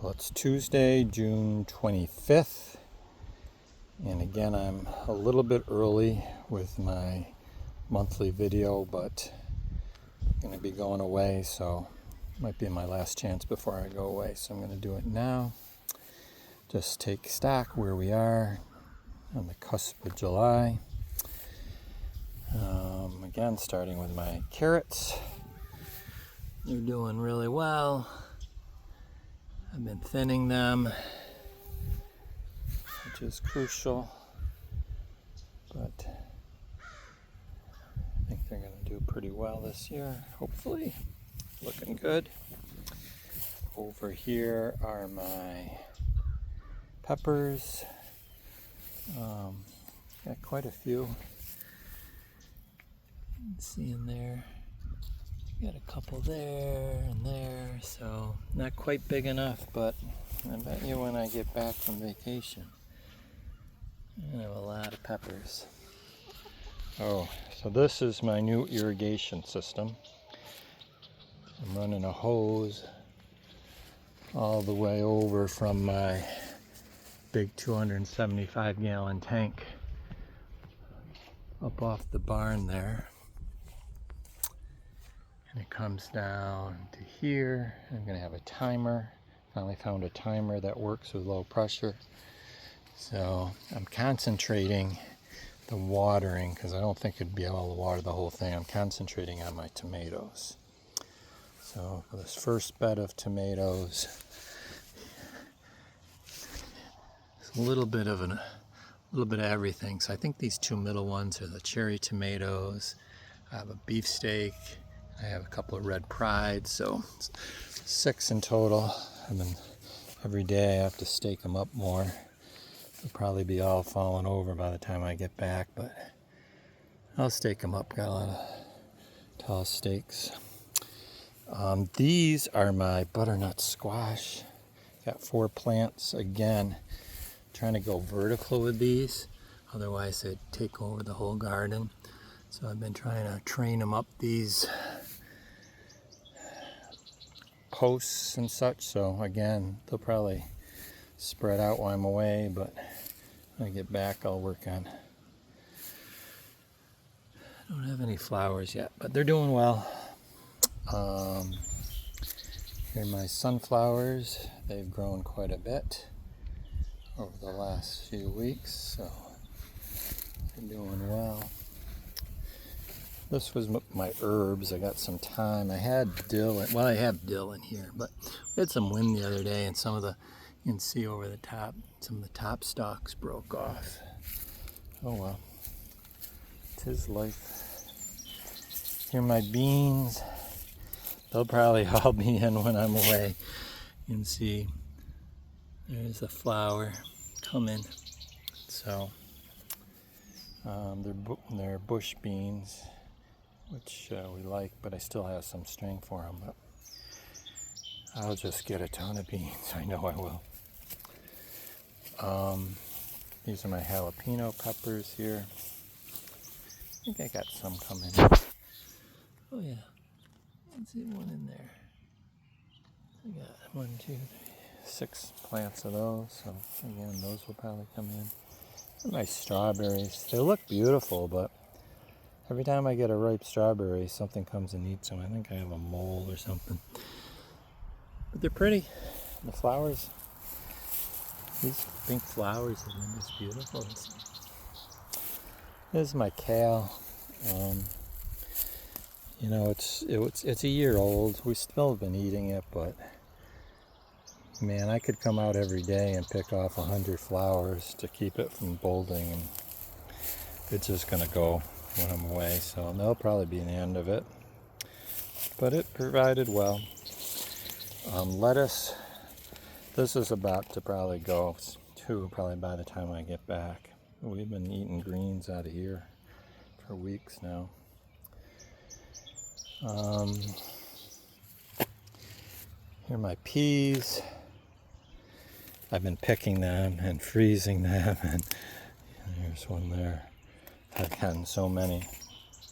Well, it's Tuesday, June 25th, and again I'm a little bit early with my monthly video, but I'm going to be going away, so it might be my last chance before I go away, so I'm going to do it now. Just take stock where we are on the cusp of July. Again, starting with my carrots. They're doing really well. I've been thinning them, which is crucial, but I think they're going to do pretty well this year, hopefully. Looking good. Over here are my peppers. Got quite a few. You can see in there. Got a couple there and there, so not quite big enough, but I bet you when I get back from vacation, I'm gonna have a lot of peppers. Oh, so this is my new irrigation system. I'm running a hose all the way over from my big 275-gallon tank up off the barn there. And it comes down to here. I'm going to have a timer. Finally found a timer that works with low pressure. So I'm concentrating the watering because I don't think it'd be able to water the whole thing. I'm concentrating on my tomatoes. So for this first bed of tomatoes, it's a little bit of everything. So I think these two middle ones are the cherry tomatoes. I have a beefsteak. I have a couple of red prides, so 6 in total. Every day I have to stake them up more. They'll probably be all falling over by the time I get back, but I'll stake them up. Got a lot of tall stakes. These are my butternut squash. Got 4 plants. Again, trying to go vertical with these, otherwise they'd take over the whole garden. So I've been trying to train them up these posts and such, so again they'll probably spread out while I'm away, but when I get back I'll work on. I don't have any flowers yet, but they're doing well. Here are my sunflowers. They've grown quite a bit over the last few weeks, so they're doing well. This was my herbs. I got some thyme. I had dill. Well, I have dill in here, but we had some wind the other day, and some of the, you can see over the top, some of the top stalks broke off. Oh well, 'tis life. Here are my beans. They'll probably all be in when I'm away. You can see there's a flower coming. So they're bush beans, which we like, but I still have some string for them. But I'll just get a ton of beans. I know I will. These are my jalapeno peppers here. I think I got some coming. Oh yeah, let's see one in there. I got 1, 2, 3, 6 plants of those. So again, those will probably come in. And my strawberries, they look beautiful, but every time I get a ripe strawberry, something comes and eats them. I think I have a mole or something. But they're pretty. The flowers, these pink flowers have been just beautiful. This is my kale. You know, it's a year old. We still have been eating it, but man, I could come out every day and pick off 100 flowers to keep it from bolting, and it's just gonna go when I'm away, so that'll probably be the end of it. But it provided well. Lettuce, this is about to probably go too, probably by the time I get back. We've been eating greens out of here for weeks now. Here are my peas. I've been picking them and freezing them, and there's one there. I've gotten so many.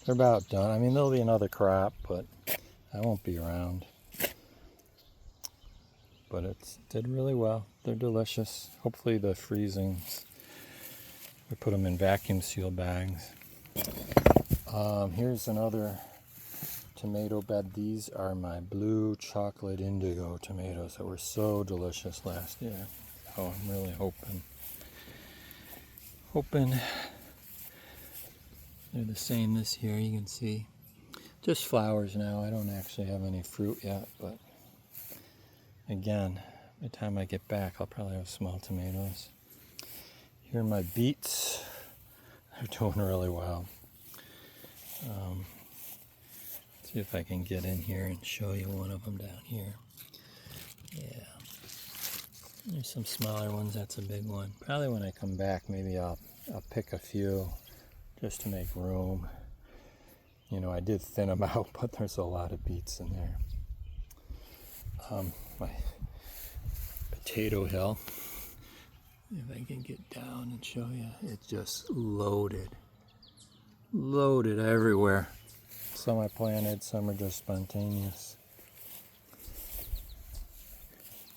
They're about done. I mean, there'll be another crop, but I won't be around. but it did really well. They're delicious. Hopefully the freezings, we put them in vacuum seal bags. Here's another tomato bed. These are my blue chocolate indigo tomatoes that were so delicious last year. So I'm really hoping they're the same this year. You can see just flowers now. I don't actually have any fruit yet, but again, by the time I get back, I'll probably have small tomatoes. Here are my beets. They're doing really well. See if I can get in here and show you one of them down here. Yeah. There's some smaller ones. That's a big one. Probably when I come back, maybe I'll pick a few just to make room. You know, I did thin them out, but there's a lot of beets in there. My potato hill, if I can get down and show you, it's just loaded everywhere. Some I planted, some are just spontaneous.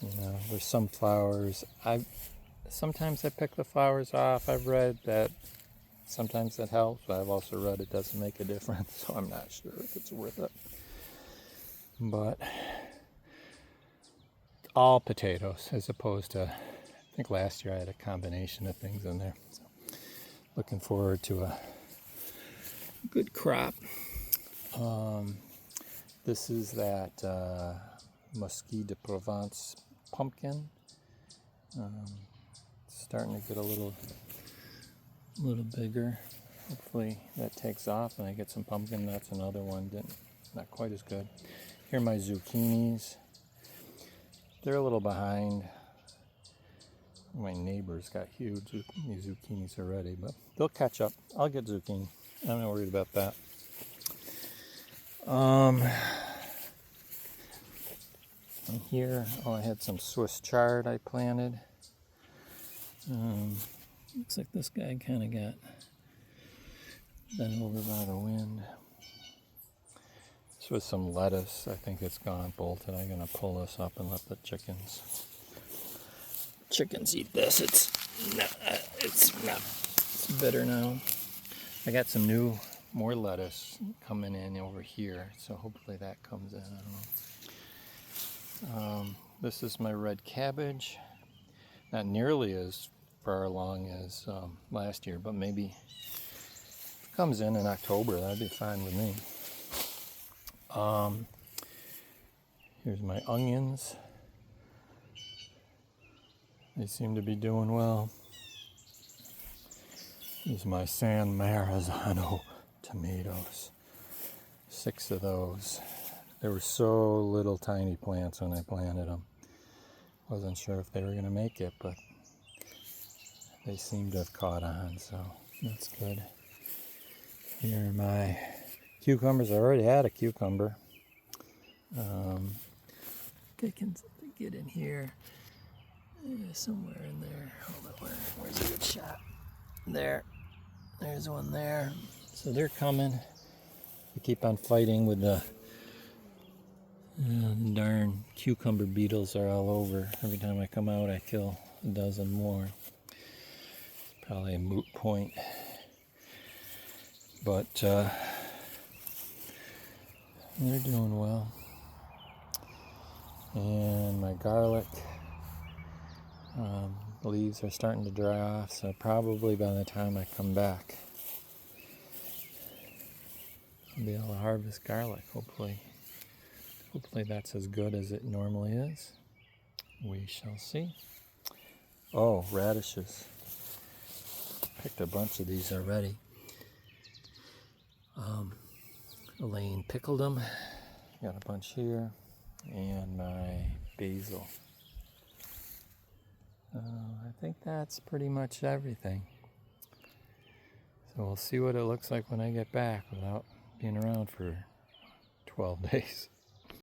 You know, there's some flowers. Sometimes I pick the flowers off. I've read that sometimes that helps, but I've also read it doesn't make a difference, so I'm not sure if it's worth it. But all potatoes, as opposed to, I think last year I had a combination of things in there. So looking forward to a good crop. This is that Musky de Provence pumpkin. Starting to get a little bigger. Hopefully that takes off and I get some pumpkin. That's another one, not quite as good. Here are my zucchinis. They're a little behind. My neighbor's got huge zucchinis already, but they'll catch up. I'll get zucchini. I'm not worried about that. And here, I had some Swiss chard I planted. Looks like this guy kind of got bent over by the wind. This was some lettuce. I think it's gone bolted. I'm going to pull this up and let the chickens eat this. It's bitter now. I got some more lettuce coming in over here, so hopefully that comes in. I don't know. This is my red cabbage. Not nearly as far along as last year, but maybe if it comes in October, that'd be fine with me. Here's my onions. They seem to be doing well. Here's my San Marzano tomatoes. 6 of those. They were so little tiny plants when I planted them. Wasn't sure if they were going to make it, but they seem to have caught on, so that's good. Here are my cucumbers. I already had a cucumber. I can get in here. Somewhere in there. Hold on, where's a good shot? There's one there. So they're coming. We keep on fighting with the darn cucumber beetles are all over. Every time I come out, I kill a dozen more. Probably a moot point. But they're doing well. And my garlic leaves are starting to dry off, so probably by the time I come back, I'll be able to harvest garlic, hopefully. Hopefully that's as good as it normally is. We shall see. Oh, radishes. Picked a bunch of these already. Elaine pickled them. Got a bunch here. And my basil. I think that's pretty much everything. So we'll see what it looks like when I get back without being around for 12 days.